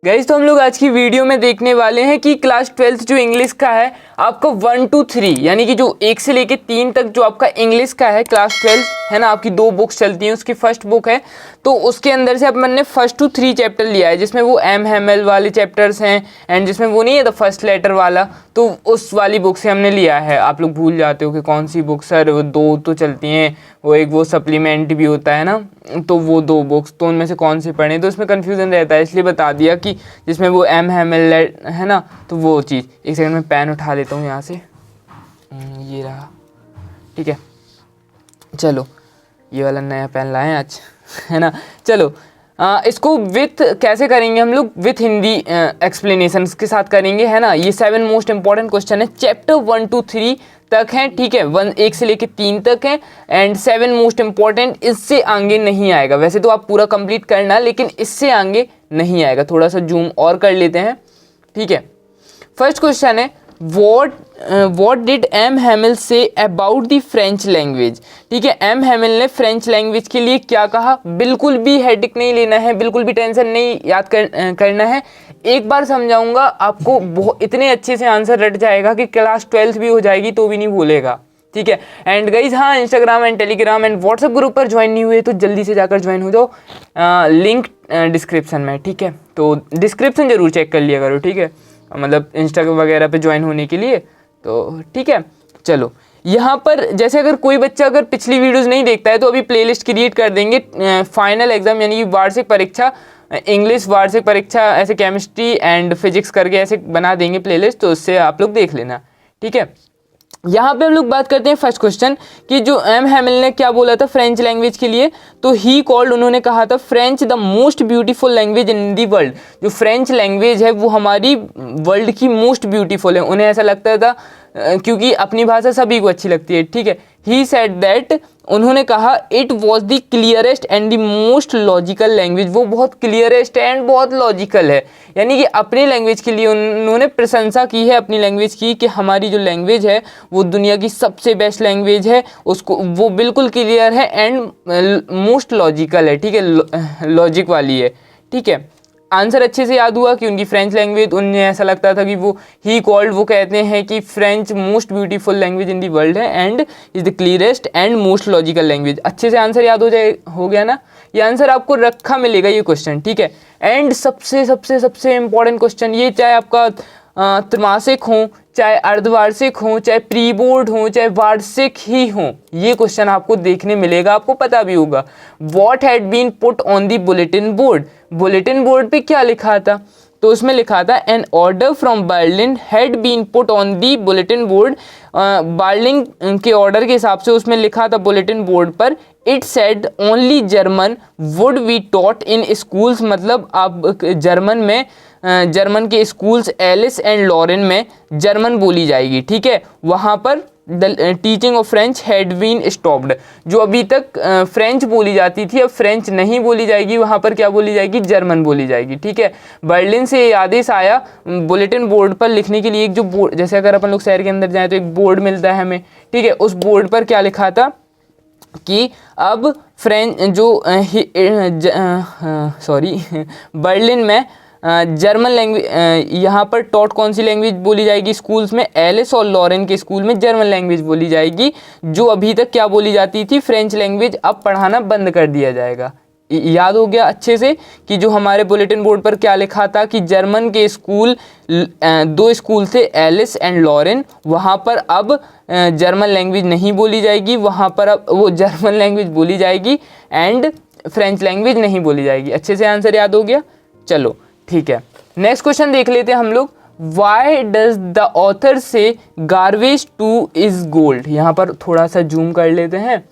Guys तो हम लोग आज की वीडियो में देखने वाले हैं कि क्लास 12th जो इंग्लिश का है आपका 1 to 3 यानी कि जो 1 से लेके 3 तक जो आपका इंग्लिश का है क्लास 12 है ना, आपकी 2 बुक्स चलती हैं। उसकी फर्स्ट बुक है तो उसके अंदर से अपन ने 1 to 3 चैप्टर लिया है, जिसमें वो एम हैमल वाले चैप्टर्स हैं एंड जिसमें वो नहीं है द फर्स्ट लेटर वाला, तो उस वाली बुक से हमने लिया है। आप लोग भूल जाते हो कि कौन सी बुक सर, वो 2 तो चलती हैं, वो एक वो सप्लीमेंट भी होता है ना, तो वो 2 बुक्स, तो उनमें से कौन सी पढ़ें, तो इसमें कन्फ्यूज़न रहता है, इसलिए बता दिया कि जिसमें वो एम हैमल है ना, तो वो चीज़। एक सेकंड में पेन उठा लेता हूँ यहाँ से, ये रहा, ठीक है। चलो ये वाला नया पेन लाए हैं आज, है ना। चलो इसको विथ कैसे करेंगे हम लोग, विथ हिंदी एक्सप्लेनेशंस के साथ करेंगे, है ना। ये 7 मोस्ट इंपॉर्टेंट क्वेश्चन है, चैप्टर 1 to 3 तक हैं, ठीक है। 1 से लेके 3 तक है एंड 7 मोस्ट इंपॉर्टेंट, इससे आगे नहीं आएगा। वैसे तो आप पूरा कंप्लीट करना, लेकिन इससे आगे नहीं आएगा। थोड़ा सा जूम और कर लेते हैं, ठीक है। फर्स्ट क्वेश्चन है what did M Hamel say about the French language, ठीक है। एम हैमिल ने फ्रेंच लैंग्वेज के लिए क्या कहा। बिल्कुल भी हेडिक नहीं लेना है, बिल्कुल भी टेंशन नहीं याद करना है। एक बार समझाऊंगा आपको, बहुत इतने अच्छे से आंसर रट जाएगा कि क्लास 12th भी हो जाएगी तो भी नहीं भूलेगा, ठीक है। एंड गाइज हाँ, Instagram and Telegram and WhatsApp group पर ज्वाइन नहीं हुए तो जल्दी से जाकर ज्वाइन हो जाओ, लिंक डिस्क्रिप्शन में, ठीक है। तो डिस्क्रिप्शन जरूर चेक कर लिया करो, ठीक है, मतलब इंस्टा वगैरह पे ज्वाइन होने के लिए, तो ठीक है। चलो यहाँ पर जैसे अगर कोई बच्चा अगर पिछली वीडियोस नहीं देखता है तो अभी प्लेलिस्ट क्रिएट कर देंगे, फाइनल एग्जाम यानी कि वार्षिक परीक्षा, इंग्लिश वार्षिक परीक्षा, ऐसे केमिस्ट्री एंड फिजिक्स करके ऐसे बना देंगे प्लेलिस्ट, तो उससे आप लोग देख लेना, ठीक है। यहाँ पे हम लोग बात करते हैं फर्स्ट क्वेश्चन कि जो एम हैमिल ने क्या बोला था फ्रेंच लैंग्वेज के लिए, तो ही कॉल्ड, उन्होंने कहा था French the most beautiful language in the world. जो फ्रेंच लैंग्वेज है वो हमारी वर्ल्ड की मोस्ट ब्यूटीफुल है, उन्हें ऐसा लगता था क्योंकि अपनी भाषा सभी को अच्छी लगती है, ठीक है। ही सेड दैट, उन्होंने कहा it was the clearest and the most logical language, वो बहुत क्लियरेस्ट एंड बहुत लॉजिकल है, यानी कि अपनी लैंग्वेज के लिए उन्होंने प्रशंसा की है अपनी लैंग्वेज की कि हमारी जो लैंग्वेज है वो दुनिया की सबसे बेस्ट लैंग्वेज है, उसको वो बिल्कुल क्लियर है एंड मोस्ट लॉजिकल है, ठीक है, लॉजिक वाली है, ठीक है। आंसर अच्छे से याद हुआ कि उनकी फ्रेंच लैंग्वेज, उन्हें ऐसा लगता था कि वो ही कॉल्ड, वो कहते हैं कि French most beautiful language in the world है and is the clearest and most logical language. अच्छे से आंसर याद हो गया ना, ये आंसर आपको रखा मिलेगा ये क्वेश्चन, ठीक है। एंड सबसे सबसे सबसे इंपॉर्टेंट क्वेश्चन ये, चाहे आपका त्रैमासिक हो, चाहे अर्धवार्षिक हो, चाहे प्री बोर्ड हो, चाहे वार्षिक ही हो, ये क्वेश्चन आपको देखने मिलेगा, आपको पता भी होगा। What had been put on the bulletin board, bulletin board पे क्या लिखा था, तो उसमें लिखा था an order from Berlin had been put on the bulletin board. Berlin के ऑर्डर के हिसाब से उसमें लिखा था बुलेटिन बोर्ड पर, it said only German would be taught in schools, मतलब आप जर्मन में, जर्मन के स्कूल्स एलिस एंड लॉरेन में जर्मन बोली जाएगी, ठीक है। वहाँ पर the teaching of French had been stopped, जो अभी तक फ्रेंच बोली जाती थी अब फ्रेंच नहीं बोली जाएगी, वहाँ पर क्या बोली जाएगी, जर्मन बोली जाएगी, ठीक है। बर्लिन से ये आदेश आया बुलेटिन बोर्ड पर लिखने के लिए, एक जो बोर्ड, जैसे अगर अपन लोग शहर के अंदर जाएँ तो एक बोर्ड मिलता है हमें, ठीक है, उस बोर्ड पर क्या लिखा था कि अब फ्रेंच जो बर्लिन में जर्मन लैंग्वेज, यहाँ पर टॉट कौन सी लैंग्वेज बोली जाएगी स्कूल्स में, एलिस और लॉरेन के स्कूल में जर्मन लैंग्वेज बोली जाएगी, जो अभी तक क्या बोली जाती थी, फ्रेंच लैंग्वेज, अब पढ़ाना बंद कर दिया जाएगा। याद हो गया अच्छे से कि जो हमारे बुलेटिन बोर्ड पर क्या लिखा था कि जर्मन के स्कूल, 2 स्कूल थे एलिस एंड लॉरेन, वहाँ पर अब जर्मन लैंग्वेज नहीं बोली जाएगी, वहाँ पर अब वो जर्मन लैंग्वेज बोली जाएगी एंड फ्रेंच लैंग्वेज नहीं बोली जाएगी। अच्छे से आंसर याद हो गया, चलो ठीक है। नेक्स्ट क्वेश्चन देख लेते हैं हम लोग, वाई डज द ऑथर से गार्बेज टू इज गोल्ड, यहाँ पर थोड़ा सा जूम कर लेते हैं।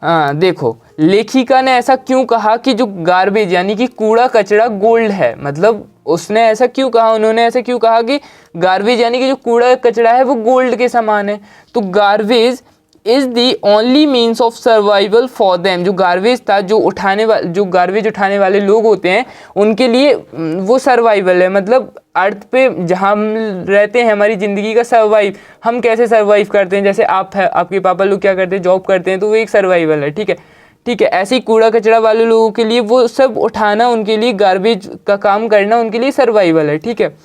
हाँ देखो, लेखिका ने ऐसा क्यों कहा कि जो गार्बेज यानी कि कूड़ा कचरा गोल्ड है, मतलब उसने ऐसा क्यों कहा, उन्होंने ऐसा क्यों कहा कि गार्बेज यानी कि जो कूड़ा कचरा है वो गोल्ड के समान है। तो garbage is the only means of survival for them, जो गार्बेज था, जो गार्बेज उठाने वाले लोग होते हैं उनके लिए वो सर्वाइवल है, मतलब अर्थ पे जहाँ हम रहते हैं, हमारी ज़िंदगी का सर्वाइव, हम कैसे सर्वाइव करते हैं, जैसे आप है, आपके पापा लोग क्या करते हैं, जॉब करते हैं, तो वो एक सर्वाइवल है, ठीक है। ठीक है। ऐसे ही कूड़ा कचरा वाले लोगों के लिए वो सब उठाना, उनके लिए गार्बेज का काम करना उनके लिए सर्वाइवल है, ठीक है।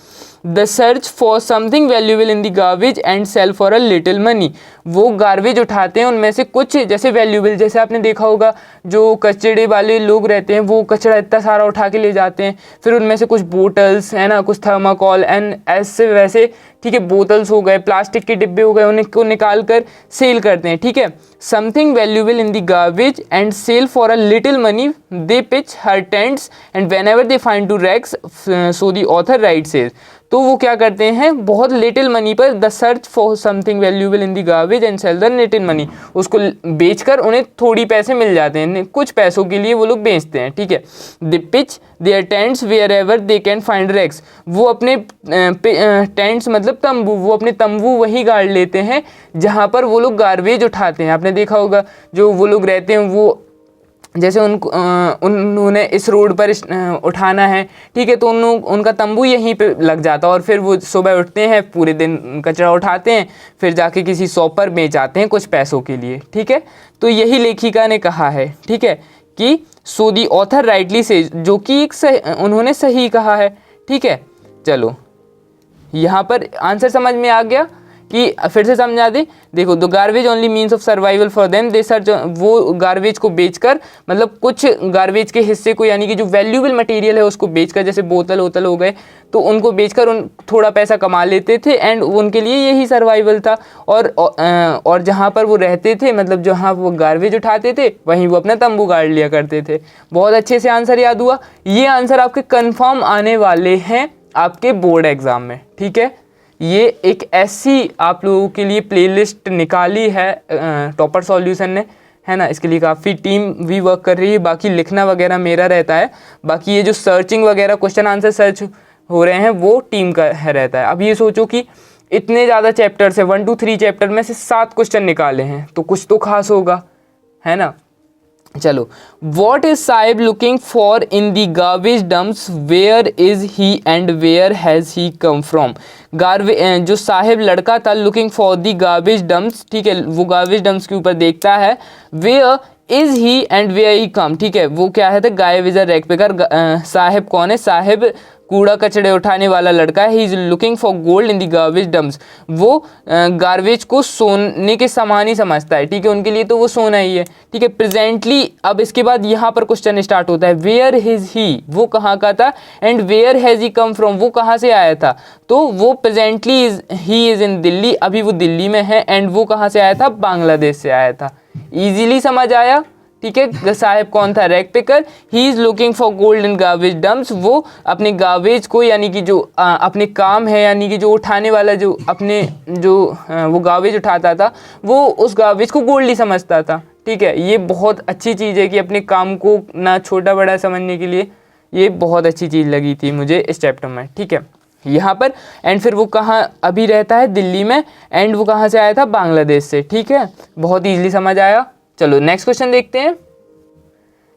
The search for something valuable in the garbage and sell for a little money, वो गार्बेज उठाते हैं उनमें से कुछ जैसे वैल्यूएबल, जैसे आपने देखा होगा जो कचड़े वाले लोग रहते हैं वो कचरा इतना सारा उठा के ले जाते हैं, फिर उनमें से कुछ बोटल्स है ना, कुछ थर्माकोल एंड ऐसे वैसे, ठीक है, बोतल्स हो गए, प्लास्टिक के डिब्बे हो गए, उनको निकाल कर सेल करते हैं, ठीक है। Something valuable in the garbage and sell for a little money, they pitch her tents and whenever they find to racks, so the author writes is, तो वो क्या करते हैं बहुत लिटिल मनी पर, the search for something valuable in the garbage and sell the little money, उसको बेचकर उन्हें थोड़ी पैसे मिल जाते हैं, कुछ पैसों के लिए वो लोग बेचते हैं, ठीक है। They pitch their tents wherever they can find rags, वो अपने टेंट्स मतलब तंबू, वो अपने तंबू वहीं गाड़ लेते हैं जहाँ पर वो लोग गार्बेज उठाते हैं। आपने देखा होगा जो वो लोग रहते हैं वो जैसे उन्होंने इस रोड पर उठाना है, ठीक है, तो उनका तंबू यहीं पे लग जाता है और फिर वो सुबह उठते हैं, पूरे दिन कचरा उठाते हैं, फिर जाके किसी शॉप पर बेच आते हैं कुछ पैसों के लिए, ठीक है। तो यही लेखिका ने कहा है, ठीक है, कि सो दी ऑथर राइटली से, जो कि उन्होंने सही कहा है, ठीक है। चलो यहाँ पर आंसर समझ में आ गया कि फिर से समझा दे, देखो the garbage only means of survival for them, they search, वो गार्बेज को बेचकर मतलब कुछ गार्बेज के हिस्से को यानी कि जो वैल्यूएबल मटेरियल है उसको बेचकर, जैसे बोतल वोतल हो गए, तो उनको बेचकर उन थोड़ा पैसा कमा लेते थे एंड उनके लिए यही सर्वाइवल था। और जहाँ पर वो रहते थे मतलब जहाँ वो गार्बेज उठाते थे वहीं वो अपना तंबू गाड़ लिया करते थे। बहुत अच्छे से आंसर याद हुआ। ये आंसर आपके कन्फर्म आने वाले हैं आपके बोर्ड एग्जाम में, ठीक है। ये एक ऐसी आप लोगों के लिए प्लेलिस्ट निकाली है टॉपर सॉल्यूशन ने, है ना, इसके लिए काफ़ी टीम भी वर्क कर रही है, बाकी लिखना वगैरह मेरा रहता है, बाकी ये जो सर्चिंग वगैरह क्वेश्चन आंसर सर्च हो रहे हैं वो टीम का है रहता है। अब ये सोचो कि इतने ज़्यादा चैप्टर से 1 to 3 चैप्टर में से 7 क्वेश्चन निकाले हैं तो कुछ तो खास होगा, है ना। चलो, what is Saheb looking for in the garbage dumps, where is he and where has he come from. जो साहिब लड़का था looking for the garbage dumps, ठीक है, वो गार्बेज डम्प्स के ऊपर देखता है, where is he and where he come, ठीक है, वो क्या है, गायब is a rag picker. Saheb कौन है, साहिब कूड़ा कचड़े उठाने वाला लड़का है। He is looking for gold in the garbage dumps, वो गार्बेज को सोने के समान ही समझता है, ठीक है, उनके लिए तो वो सोना ही है, ठीक है। प्रेजेंटली, अब इसके बाद यहाँ पर क्वेश्चन स्टार्ट होता है, वेयर इज ही, वो कहाँ का था, and where has he come from, वो कहाँ से आया था, तो वो presently he is in Delhi, अभी वो दिल्ली में है, एंड वो कहाँ से आया था, बांग्लादेश से आया था। इजीली समझ आया, ठीक है। साहिब कौन था, rack picker. He is looking for gold in garbage dumps, वो अपने गार्बेज को यानी कि जो अपने काम है यानी कि जो उठाने वाला जो अपने जो वो गार्बेज उठाता था वो उस गार्बेज को गोल्ड ही समझता था, ठीक है। ये बहुत अच्छी चीज़ है कि अपने काम को ना छोटा बड़ा समझने के लिए, ये बहुत अच्छी चीज़ लगी थी मुझे इस चैप्टर में, ठीक है। यहाँ पर एंड फिर वो कहाँ अभी रहता है, दिल्ली में, एंड वो कहाँ से आया था, बांग्लादेश से, ठीक है, बहुत ईजिली समझ आया। चलो नेक्स्ट क्वेश्चन देखते हैं।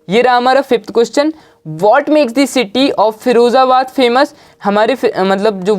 ये रहा हमारा 5th question, what makes the city of Firozabad famous. हमारे मतलब जो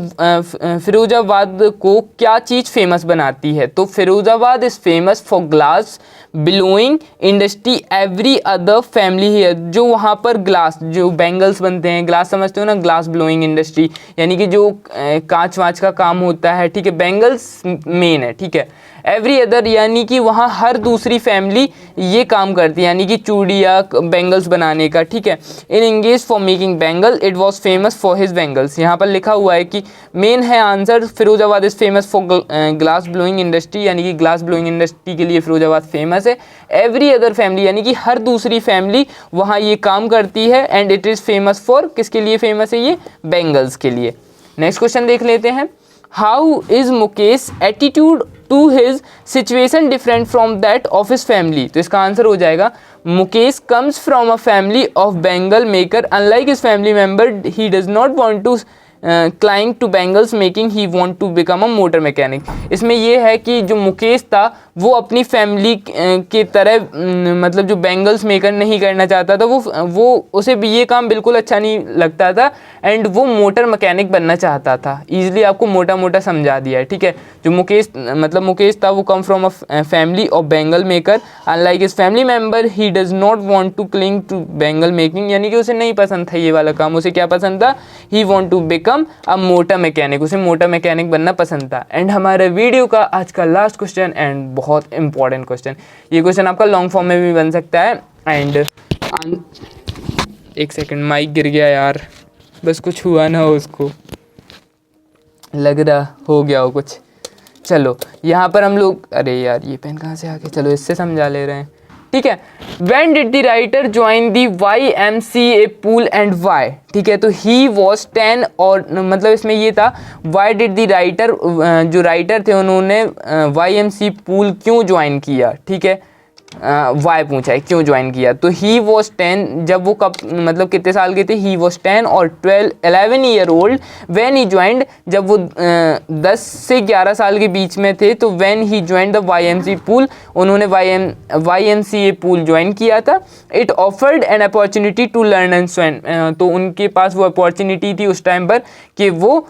फिरोजाबाद को क्या चीज़ फेमस बनाती है, तो Firozabad is famous for glass blowing industry, every other family है, जो वहाँ पर ग्लास जो बैंगल्स बनते हैं, ग्लास समझते हो ना, ग्लास ब्लोइंग इंडस्ट्री यानी कि जो कांच वाँच का काम होता है, ठीक है, बैंगल्स मेन है, ठीक है। एवरी अदर यानी कि वहाँ हर दूसरी फैमिली ये काम करती है यानी कि चूड़िया बैंगल्स बनाने का, ठीक है। In engage for making bangle, it was famous for his bangles. यहाँ पर लिखा हुआ है कि मेन है answer, Firozabad is famous for glass blowing industry यानी कि ग्लास ब्लोइंग इंडस्ट्री के लिए फिरोजाबाद फेमस है। एवरी अदर फैमिली यानी कि हर दूसरी फैमिली वहाँ ये काम करती है, and it is famous for, किसके लिए फेमस है ये, बैंगल्स के लिए। नेक्स्ट क्वेश्चन देख लेते हैं। How is Mukesh attitude to his situation different from that of his family, तो इसका आंसर हो जाएगा Mukesh comes from a family of bangle maker, unlike his family member he does not want to cling to bangles making, he want to become a motor mechanic. इसमें यह है कि जो मुकेश था वो अपनी फैमिली के तरह मतलब जो बैंगल्स मेकर नहीं करना चाहता था, वो उसे भी ये काम बिल्कुल अच्छा नहीं लगता था एंड वो मोटर मैकेनिक बनना चाहता था। ईजिली आपको मोटा मोटा समझा दिया है, ठीक है। जो मुकेश था वो come from a family of bangle maker, unlike his family member he does not want to cling to bangle making, यानी कि उसे नहीं पसंद था ये वाला काम। उसे क्या पसंद था? He want to become a motor mechanic, उसे मोटर मैकेनिक बनना पसंद था। एंड हमारे वीडियो का आज का लास्ट क्वेश्चन एंड बहुत इंपॉर्टेंट क्वेश्चन, ये क्वेश्चन आपका लॉन्ग फॉर्म में भी बन सकता है। एंड एक सेकंड, माइक गिर गया यार, बस कुछ हुआ ना हो उसको, लग रहा हो गया हो कुछ। चलो यहाँ पर हम लोग, अरे यार ये पेन कहाँ से आ गया, चलो इससे समझा ले रहे हैं, ठीक है। When did the writer join the YMCA pool and why? ठीक है, तो he was 10 और मतलब इसमें ये था why did the writer, जो राइटर थे उन्होंने YMCA pool क्यों ज्वाइन किया, ठीक है। वाई पूछा है क्यों ज्वाइन किया, तो ही वॉज 10, जब वो कब मतलब कितने साल के थे, ही वॉज 10 और 11 year old when he joined, जब वो 10 से 11 साल के बीच में थे, तो when he joined the YMCA pool, उन्होंने YMCA पूल ज्वाइन किया था। It offered an opportunity to learn and swim, तो उनके पास वो अपॉर्चुनिटी थी उस टाइम पर कि वो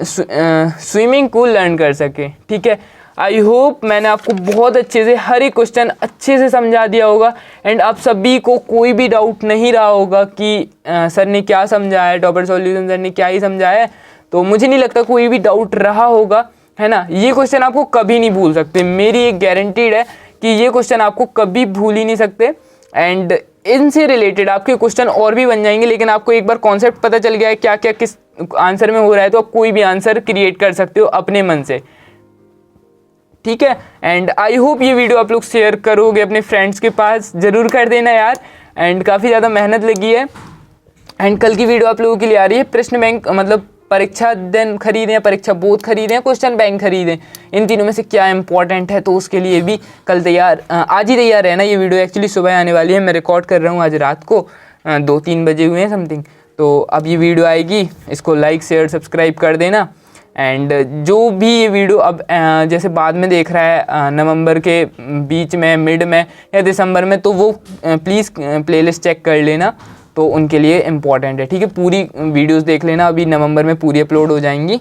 स्विमिंग को लर्न कर सके, ठीक है। आई होप मैंने आपको बहुत अच्छे से हर एक क्वेश्चन अच्छे से समझा दिया होगा एंड आप सभी को कोई भी डाउट नहीं रहा होगा कि सर ने क्या समझाया है, टॉपर सॉल्यूशन सर ने क्या ही समझाया है। तो मुझे नहीं लगता कोई भी डाउट रहा होगा, है ना। ये क्वेश्चन आपको कभी नहीं भूल सकते, मेरी एक गारंटीड है कि ये क्वेश्चन आपको कभी भूल ही नहीं सकते। एंड इनसे रिलेटेड आपके क्वेश्चन और भी बन जाएंगे, लेकिन आपको एक बार कॉन्सेप्ट पता चल गया है क्या क्या किस आंसर में हो रहा है, तो आप कोई भी आंसर क्रिएट कर सकते हो अपने मन से, ठीक है। एंड आई होप ये वीडियो आप लोग शेयर करोगे अपने फ्रेंड्स के पास, ज़रूर कर देना यार। एंड काफ़ी ज़्यादा मेहनत लगी है। एंड कल की वीडियो आप लोगों के लिए आ रही है प्रश्न बैंक, मतलब परीक्षा दिन खरीदें या परीक्षा बोध खरीदें, क्वेश्चन बैंक खरीदें, इन तीनों में से क्या इंपॉर्टेंट है, तो उसके लिए भी कल तैयार, आज ही तैयार है ना। ये वीडियो एक्चुअली सुबह आने वाली है, मैं रिकॉर्ड कर रहा हूँ आज रात को 2-3 बजे हुए हैं समथिंग। तो अब ये वीडियो आएगी, इसको लाइक शेयर सब्सक्राइब कर देना। एंड जो भी ये वीडियो अब जैसे बाद में देख रहा है नवंबर के बीच में, मिड में या दिसंबर में, तो वो प्लीज़ प्लेलिस्ट चेक कर लेना, तो उनके लिए इम्पॉर्टेंट है, ठीक है। पूरी वीडियोस देख लेना, अभी नवंबर में पूरी अपलोड हो जाएंगी।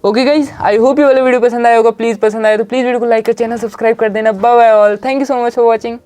ओके गाइज, आई होप ये वाला वीडियो पसंद आया होगा। प्लीज़ पसंद आया तो प्लीज़ वीडियो को लाइक कर, चैनल सब्सक्राइब कर देना। Bye bye all, thank you so much for watching.